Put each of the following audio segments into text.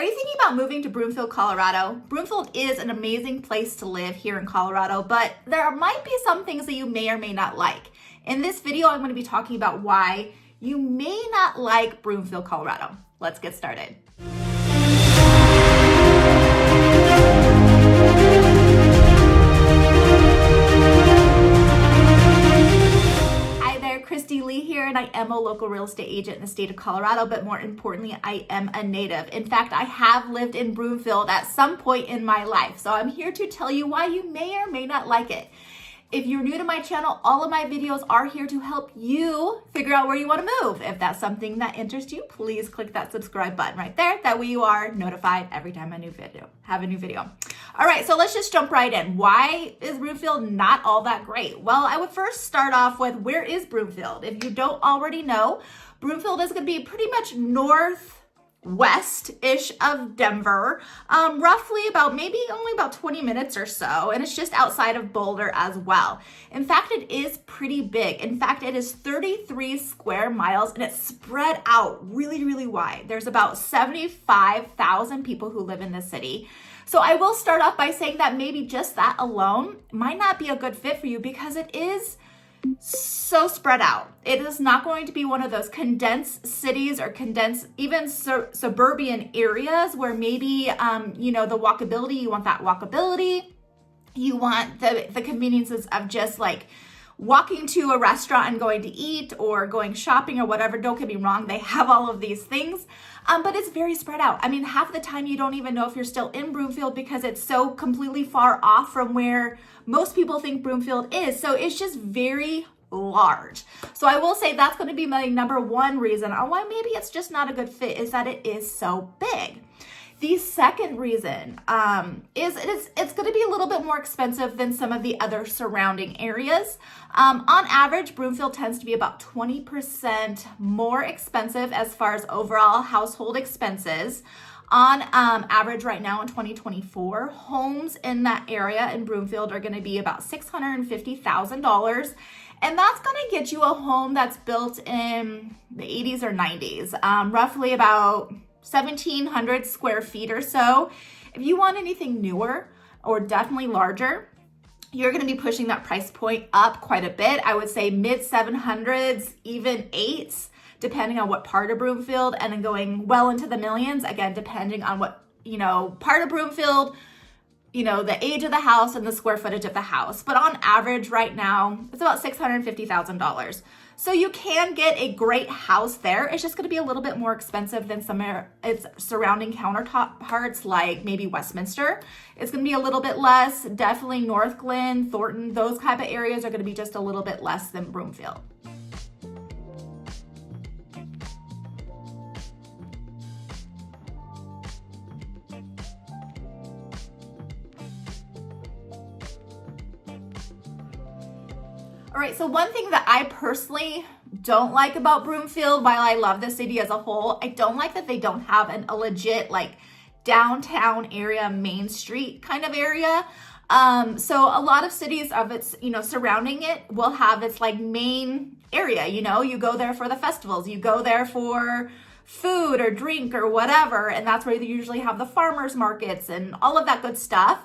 Are you thinking about moving to Broomfield, Colorado? Broomfield is an amazing place to live here in Colorado, but there might be some things that you may or may not like. In this video, I'm going to be talking about why you may not like Broomfield, Colorado. Let's get started. Kristy Lee here, and I am a local real estate agent in the state of Colorado, but more importantly, I am a native. In fact, I have lived in Broomfield at some point in my life, so I'm here to tell you why you may or may not like it. If you're new to my channel, all of my videos are here to help you figure out where you want to move. If that's something that interests you, please click that subscribe button right there. That way you are notified every time I have a new video. All right, so let's just jump right in. Why is Broomfield not all that great? Well, I would first start off with, where is Broomfield? If you don't already know, Broomfield is going to be pretty much northwest-ish of Denver, roughly only about 20 minutes or so, and it's just outside of Boulder as well. In fact, it is pretty big. In fact, it is 33 square miles, and it's spread out really, really wide. There's about 75,000 people who live in this city. So I will start off by saying that maybe just that alone might not be a good fit for you because it is so spread out. It is not going to be one of those condensed cities or condensed even suburban areas where maybe, the walkability, you want that walkability. You want the conveniences of just like walking to a restaurant and going to eat or going shopping or whatever. Don't get me wrong, they have all of these things, but it's very spread out. I mean, half the time you don't even know if you're still in Broomfield because it's so completely far off from where most people think Broomfield is. So it's just very large. So I will say that's going to be my number one reason on why maybe it's just not a good fit, is that it is so big. The second reason is it's going to be a little bit more expensive than some of the other surrounding areas. On average, Broomfield tends to be about 20% more expensive as far as overall household expenses. On average right now in 2024, homes in that area in Broomfield are going to be about $650,000. And that's going to get you a home that's built in the 80s or 90s, roughly about 1,700 square feet or so. If you want anything newer or definitely larger, you're going to be pushing that price point up quite a bit. I would say mid 700s, even 8s, depending on what part of Broomfield, and then going well into the millions, again, depending on what, part of Broomfield, the age of the house and the square footage of the house. But on average right now, it's about $650,000. So you can get a great house there. It's just going to be a little bit more expensive than some of its surrounding counterparts, like maybe Westminster. It's going to be a little bit less. Definitely North Glen, Thornton, those type of areas are going to be just a little bit less than Broomfield. All right, so one thing that I personally don't like about Broomfield, while I love the city as a whole, I don't like that they don't have a legit like downtown area, Main Street kind of area. So a lot of cities of its, surrounding it will have its like main area, you go there for the festivals, you go there for food or drink or whatever, and that's where they usually have the farmers markets and all of that good stuff.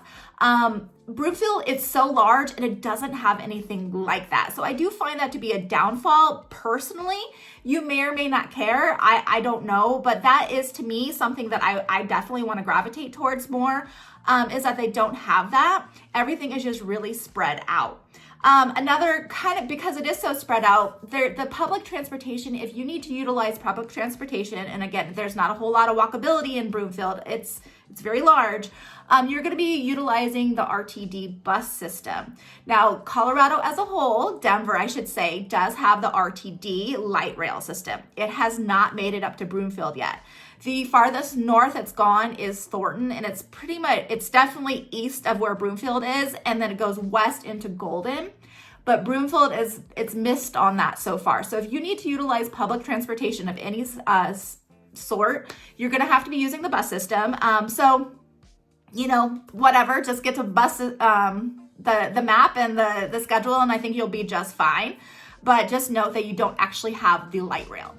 Broomfield, it's so large and it doesn't have anything like that. So I do find that to be a downfall. Personally, you may or may not care. I don't know, but that is to me something that I definitely want to gravitate towards more, is that they don't have that. Everything is just really spread out. Another kind of, because it is so spread out, the public transportation, if you need to utilize public transportation, and again, there's not a whole lot of walkability in Broomfield, it's very large, you're going to be utilizing the RTD bus system. Now, Colorado as a whole, Denver, I should say, does have the RTD light rail system. It has not made it up to Broomfield yet. The farthest north it's gone is Thornton, and it's definitely east of where Broomfield is, and then it goes west into Golden. But Broomfield it's missed on that so far. So if you need to utilize public transportation of any sort, you're going to have to be using the bus system. Whatever, just get to bus the map and the schedule, and I think you'll be just fine. But just note that you don't actually have the light rail.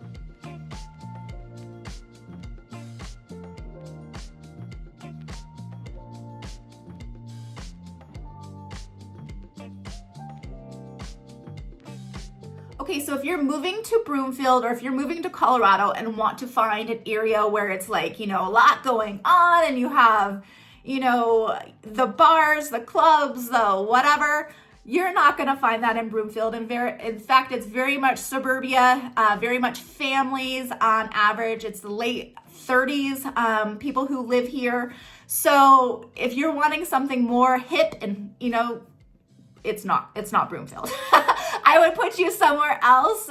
Okay, so if you're moving to Broomfield or if you're moving to Colorado and want to find an area where it's like, a lot going on and you have, the bars, the clubs, the whatever, you're not going to find that in Broomfield. In fact, it's very much suburbia, very much families on average. It's the late 30s, people who live here. So if you're wanting something more hip and, it's not Broomfield. I would put you somewhere else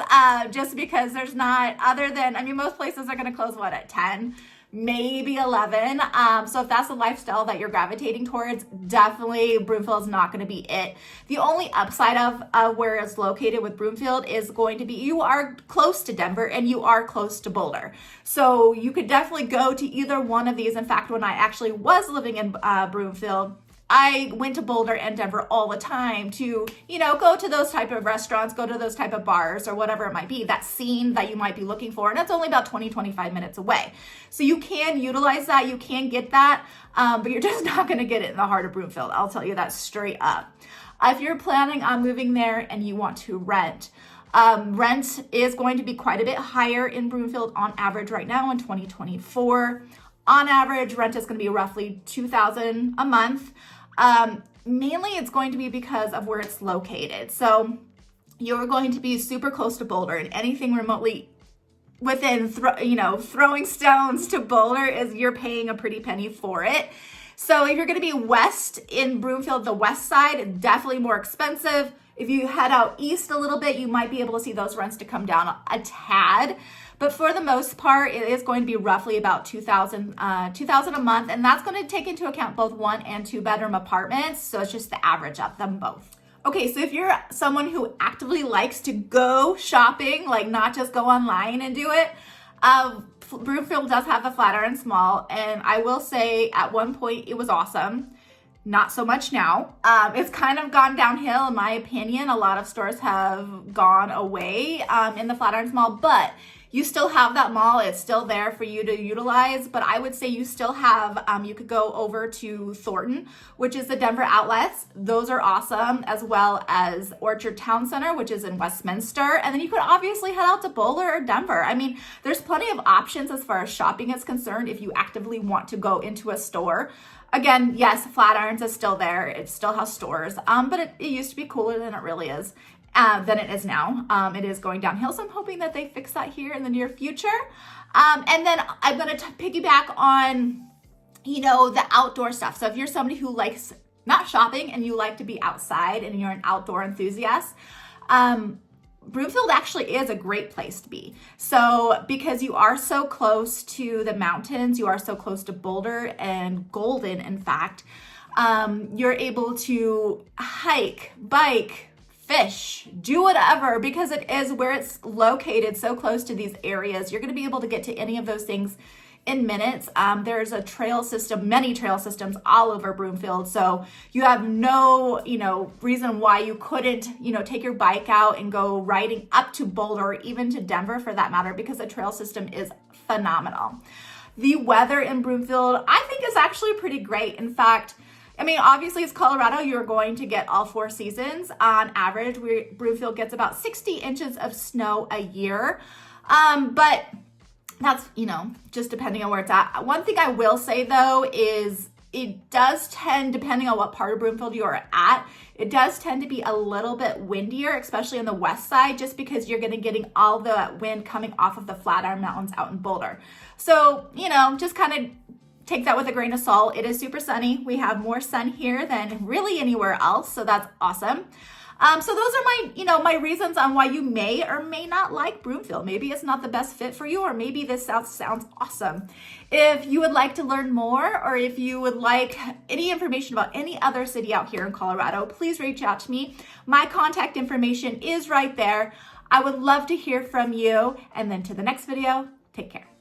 just because there's not, other than, most places are going to close, at 10? Maybe 11. So if that's the lifestyle that you're gravitating towards, definitely Broomfield is not going to be it. The only upside of where it's located with Broomfield is going to be you are close to Denver and you are close to Boulder. So you could definitely go to either one of these. In fact, when I actually was living in Broomfield, I went to Boulder and Denver all the time to, go to those type of restaurants, go to those type of bars or whatever it might be, that scene that you might be looking for. And that's only about 20-25 minutes away. So you can utilize that, you can get that, but you're just not going to get it in the heart of Broomfield. I'll tell you that straight up. If you're planning on moving there and you want to rent, rent is going to be quite a bit higher in Broomfield on average right now in 2024. On average, rent is going to be roughly $2,000 a month. Mainly it's going to be because of where it's located. So you're going to be super close to Boulder, and anything remotely within, throwing stones to Boulder you're paying a pretty penny for it. So if you're going to be west in Broomfield, the west side, definitely more expensive. If you head out east a little bit, you might be able to see those rents to come down a tad. But for the most part, it is going to be roughly about $2,000 a month. And that's going to take into account both 1 and 2 bedroom apartments. So it's just the average of them both. Okay, so if you're someone who actively likes to go shopping, like not just go online and do it, Broomfield does have the Flatiron Mall. And I will say at one point it was awesome. Not so much now. It's kind of gone downhill in my opinion. A lot of stores have gone away in the Flatiron Mall, but you still have that mall. It's still there for you to utilize, but I would say you still have, you could go over to Thornton, which is the Denver outlets. Those are awesome, as well as Orchard Town Center, which is in Westminster. And then you could obviously head out to Boulder or Denver. There's plenty of options as far as shopping is concerned if you actively want to go into a store. Again, yes, Flatirons is still there. It still has stores, but it used to be cooler than it really is. Than it is now. It is going downhill, so I'm hoping that they fix that here in the near future. And then I'm going to piggyback on, the outdoor stuff. So if you're somebody who likes not shopping and you like to be outside and you're an outdoor enthusiast, Broomfield actually is a great place to be. So because you are so close to the mountains, you are so close to Boulder and Golden, in fact, you're able to hike, bike, fish, do whatever, because it is where it's located so close to these areas. You're going to be able to get to any of those things in minutes. There's a trail system, many trail systems all over Broomfield. So you have no, reason why you couldn't, take your bike out and go riding up to Boulder or even to Denver for that matter, because the trail system is phenomenal. The weather in Broomfield, I think, is actually pretty great. In fact, obviously it's Colorado. You're going to get all 4 seasons. On average, Broomfield gets about 60 inches of snow a year. But that's, just depending on where it's at. One thing I will say though is it does tend, depending on what part of Broomfield you are at, it does tend to be a little bit windier, especially on the west side, just because you're going to getting all the wind coming off of the Flatiron Mountains out in Boulder. So, just kind of take that with a grain of salt. It is super sunny. We have more sun here than really anywhere else, so that's awesome. So those are my reasons on why you may or may not like Broomfield. Maybe it's not the best fit for you, or maybe this sounds awesome. If you would like to learn more, or if you would like any information about any other city out here in Colorado, please reach out to me. My contact information is right there. I would love to hear from you. And then to the next video, take care.